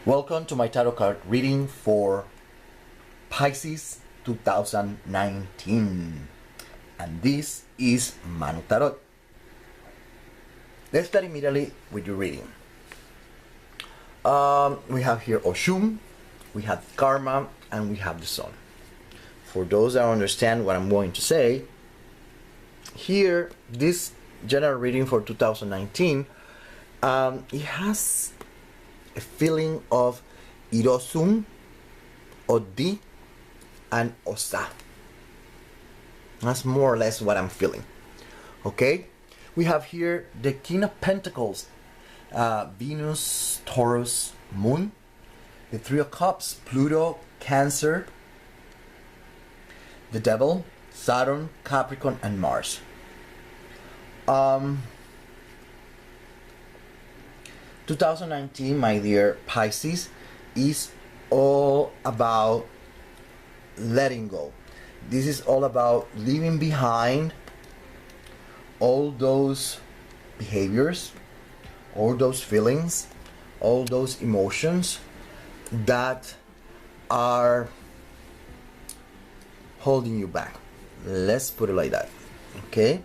Welcome to my tarot card reading for Pisces 2019. And this is Manu Tarot. Let's start immediately with your reading. We have here Oshun, we have Karma, and we have the Sun. For those that understand what I'm going to say, here, this general reading for 2019, it has a feeling of Irosum, Odi, and Osa. That's more or less what I'm feeling. Okay? We have here the King of Pentacles, Venus, Taurus, Moon, the Three of Cups, Pluto, Cancer, the Devil, Saturn, Capricorn, and Mars. 2019, my dear Pisces, is all about letting go. This is all about leaving behind all those behaviors, all those feelings, all those emotions that are holding you back. Let's put it like that. Okay?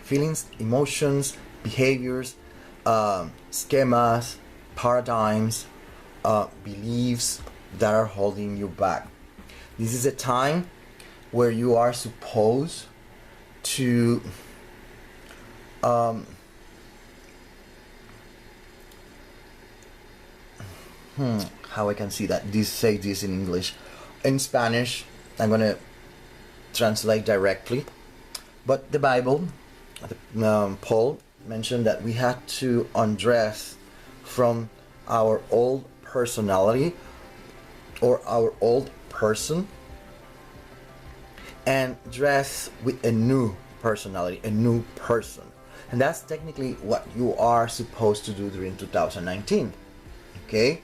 Feelings, emotions, behaviors, schemas, paradigms, beliefs that are holding you back. This is a time where you are supposed to how I can see that say this in English. In Spanish, I'm gonna translate directly, but the Bible, Paul mentioned that we had to undress from our old personality or our old person and dress with a new personality, a new person. And that's technically what you are supposed to do during 2019. Okay?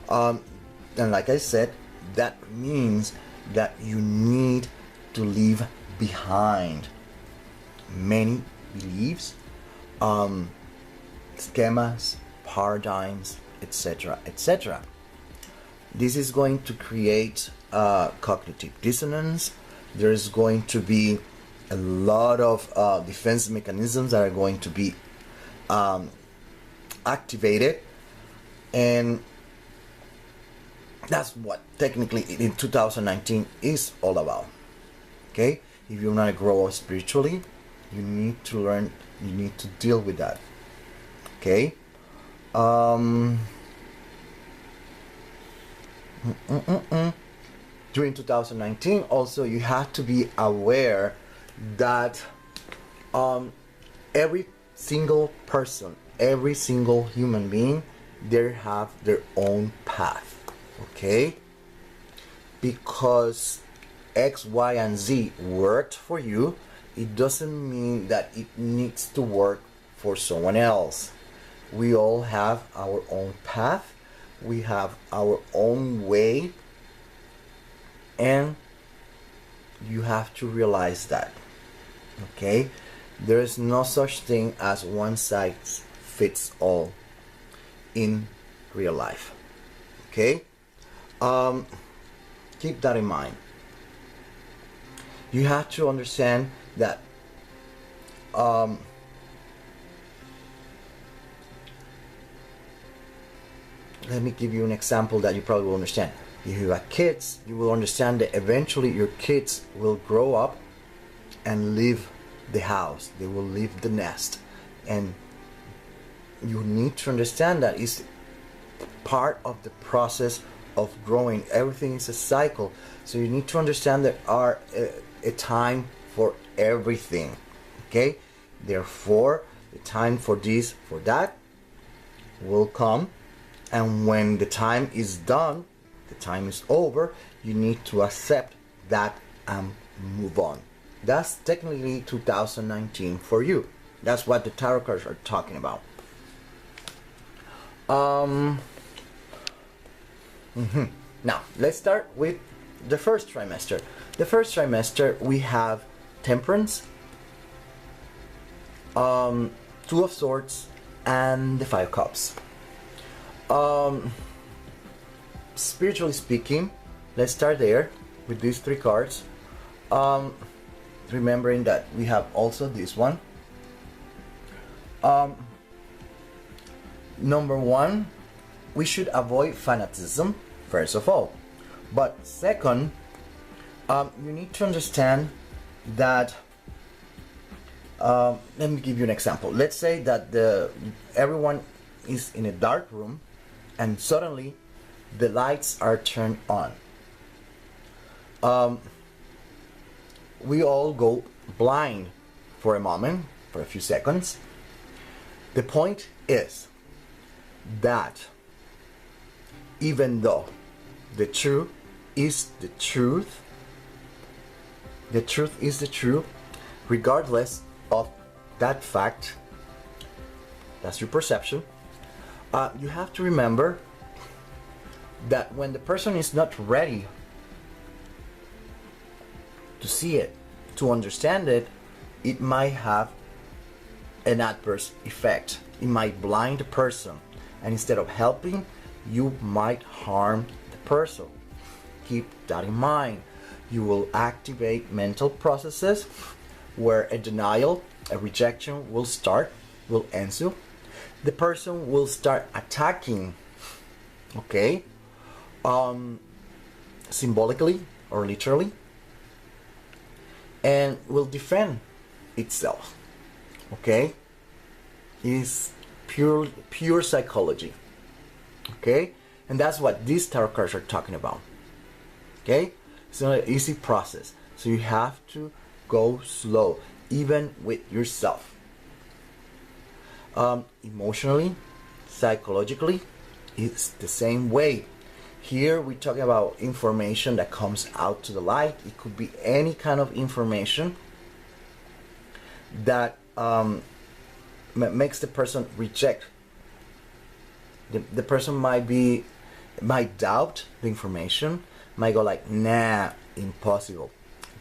And like I said, that means that you need to leave behind many beliefs, schemas, paradigms, etc., etc. This is going to create cognitive dissonance. There's going to be a lot of defense mechanisms that are going to be activated, and that's what technically in 2019 is all about. Okay, if you want to grow spiritually, you need to learn, you need to deal with that. Okay. During 2019 also, you have to be aware that every single person, every single human being, they have their own path. Okay, because X, Y, and Z worked for you, it doesn't mean that it needs to work for someone else. We all have our own path, we have our own way, and you have to realize that. Okay, there is no such thing as one size fits all in real life. Okay, keep that in mind. You have to understand that let me give you an example that you probably will understand. If you have kids, you will understand that eventually your kids will grow up and leave the house. They will leave the nest. And you need to understand that it's part of the process of growing. Everything is a cycle. So you need to understand there are a time for everything. Okay? Therefore, the time for this, for that will come. And when the time is done, the time is over, you need to accept that and move on. That's technically 2019 for you. That's what the tarot cards are talking about. Now, let's start with the first trimester. The first trimester, we have Temperance, Two of Swords, and the Five of Cups. Spiritually speaking, let's start there with these three cards. Remembering that we have also this one. Number one, we should avoid fanaticism, first of all. But second, you need to understand that, let me give you an example. Let's say that everyone is in a dark room and suddenly the lights are turned on. We all go blind for a moment, for a few seconds. The point is that even though the truth is the truth is the truth, regardless of that fact, that's your perception, you have to remember that when the person is not ready to see it, to understand it, it might have an adverse effect. It might blind the person, and instead of helping, you might harm the person. Keep that in mind. You will activate mental processes where a denial, a rejection will ensue. The person will start attacking, okay, symbolically or literally, and will defend itself, okay. It is pure psychology, okay, and that's what these tarot cards are talking about, okay. It's not an easy process, so you have to go slow, even with yourself. Emotionally, psychologically, it's the same way. Here we're talking about information that comes out to the light. It could be any kind of information that makes the person reject. The person might doubt the information, might go like, nah, impossible,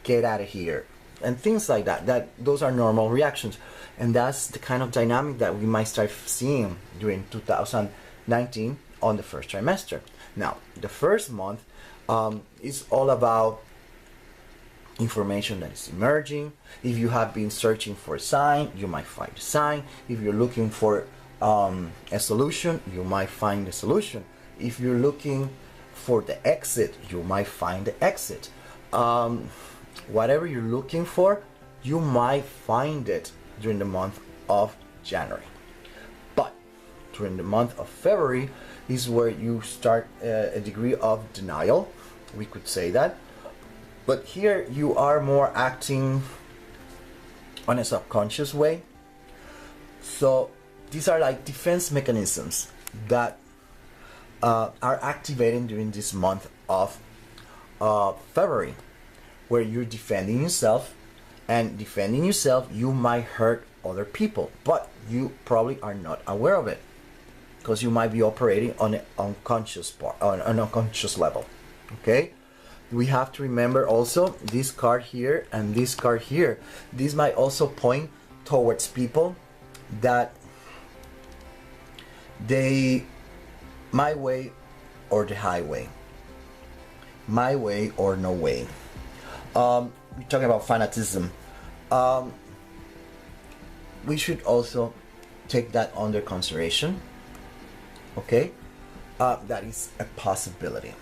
get out of here, and things like that. Those are normal reactions, and that's the kind of dynamic that we might start seeing during 2019 on the first trimester. Now, the first month is all about information that is emerging. If you have been searching for a sign, you might find a sign. If you're looking for a solution, you might find a solution. If you're looking for the exit, you might find the exit. Whatever you're looking for, you might find it during the month of January. But during the month of February is where you start a degree of denial, we could say that. But here you are more acting on a subconscious way. So these are like defense mechanisms that are activating during this month of February, where you're defending yourself, and defending yourself, you might hurt other people, but you probably are not aware of it, because you might be operating on an unconscious part, on an unconscious level. Okay, we have to remember also this card here and this card here. These might also point towards people that they, my way or the highway, my way or no way. We're talking about fanaticism. We should also take that under consideration. Okay, that is a possibility.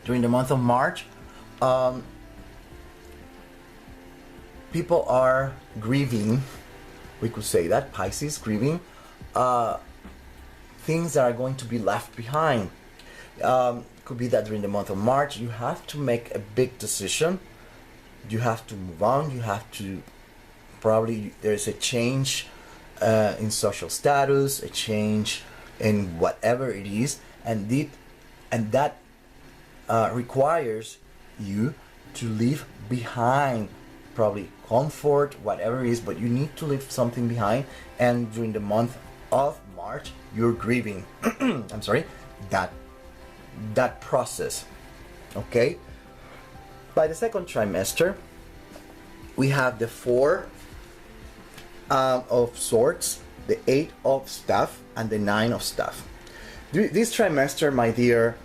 During the month of March, people are grieving, we could say that, Pisces grieving, things that are going to be left behind. Could be that during the month of March you have to make a big decision, you have to move on, you have to, probably there's a change in social status, a change in whatever it is, and that requires you to leave behind probably comfort, whatever it is, but you need to leave something behind. And during the month of March you're grieving I'm sorry, that process. Okay, by the second trimester we have the 4 of Swords, the 8 of Staff, and the 9 of Staff. This trimester, my dear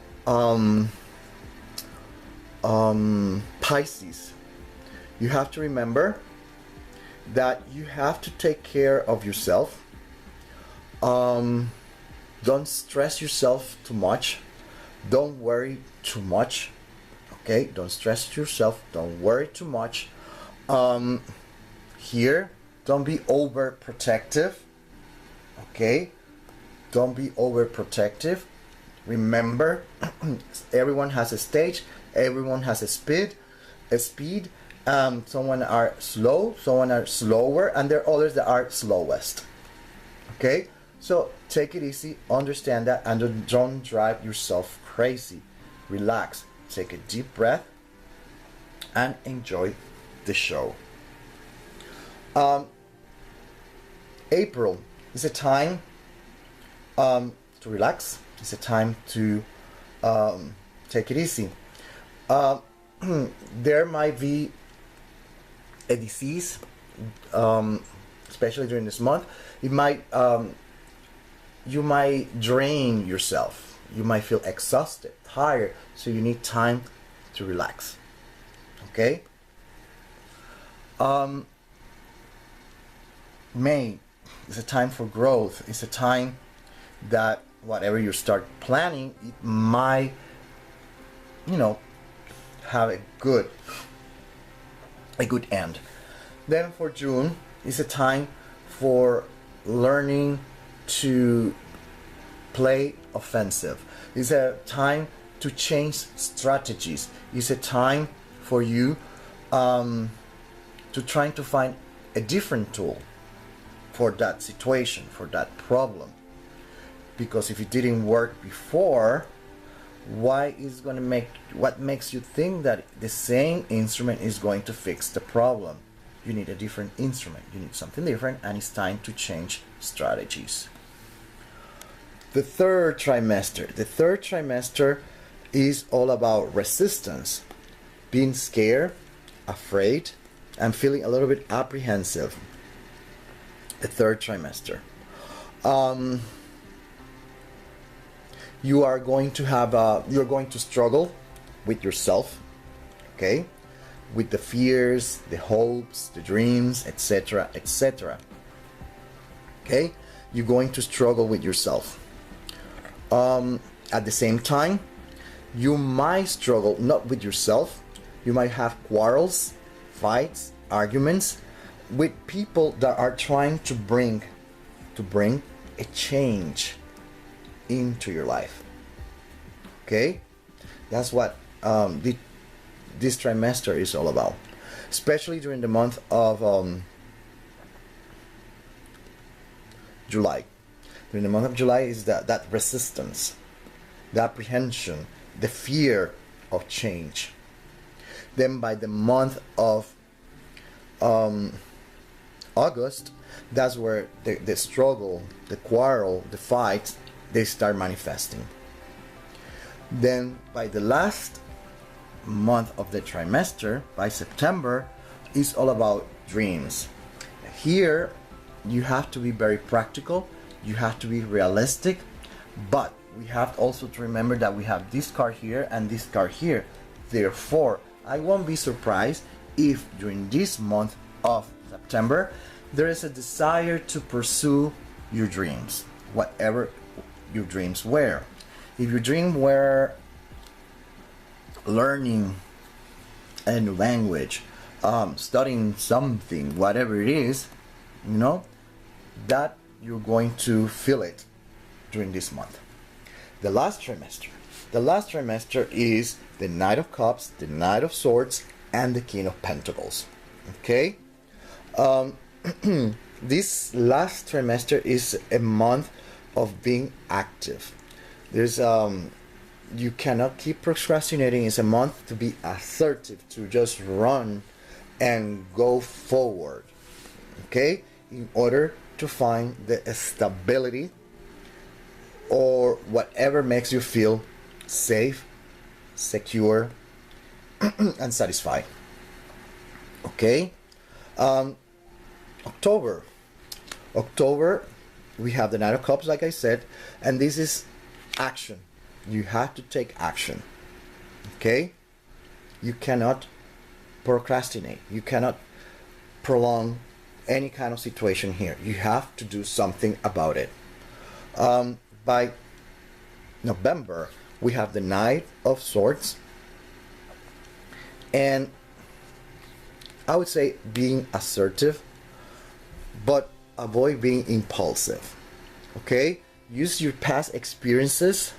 Pisces, you have to remember that you have to take care of yourself. Don't stress yourself too much. Don't worry too much. Okay, don't stress yourself. Don't worry too much. Here, don't be overprotective. Okay, don't be overprotective. Remember, everyone has a stage. Everyone has a speed. Someone are slow, someone are slower, and there are others that are slowest. Okay, so take it easy, understand that, and don't drive yourself crazy. Relax, take a deep breath, and enjoy the show. April is a time to relax. It's a time to take it easy. There might be a disease, especially during this month. It might you might drain yourself. You might feel exhausted, tired, so you need time to relax. Okay. May is a time for growth. It's a time that whatever you start planning, it might, have a good end. Then for June, it's a time for learning to play offensive. It's a time to change strategies. It's a time for you to trying to find a different tool for that situation, for that problem. Because if it didn't work before, what makes you think that the same instrument is going to fix the problem? You need a different instrument. You need something different, and it's time to change strategies. The third trimester. The third trimester is all about resistance, being scared, afraid, and feeling a little bit apprehensive. The third trimester. You're going to struggle with yourself, okay, with the fears, the hopes, the dreams, etc., etc. Okay, you're going to struggle with yourself. At the same time, you might struggle not with yourself. You might have quarrels, fights, arguments with people that are trying to bring a change into your life. Okay, that's what this trimester is all about, especially during the month of July. During the month of July is that resistance, the apprehension, the fear of change. Then by the month of August, that's where the struggle, the quarrel, the fight, they start manifesting. Then by the last month of the trimester, by September, is all about dreams. Here you have to be very practical, you have to be realistic, but we have also to remember that we have this card here and this card here. Therefore, I won't be surprised if during this month of September there is a desire to pursue your dreams, whatever your dreams were. If your dream were learning a new language, studying something, whatever it is, that you're going to feel it during this month. The last trimester is the Knight of Cups, the Knight of Swords, and the King of Pentacles. Okay, this last trimester is a month of being active. There's you cannot keep procrastinating. It's a month to be assertive, to just run and go forward, okay, in order to find the stability or whatever makes you feel safe, secure, and satisfied. Okay. October, we have the Knight of Cups, like I said, and this is action. You have to take action. Okay? You cannot procrastinate. You cannot prolong any kind of situation here. You have to do something about it. By November, we have the Knight of Swords. And I would say being assertive, but avoid being impulsive. Okay? Use your past experiences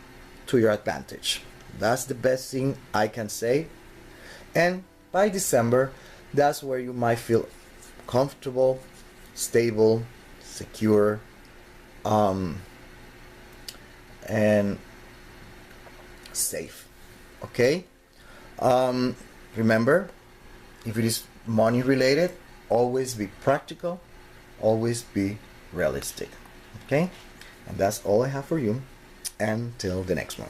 to your advantage. That's the best thing I can say. And by December, that's where you might feel comfortable, stable, secure, and safe. Okay? Remember, if it is money related, always be practical, always be realistic. Okay? And that's all I have for you. Until the next one.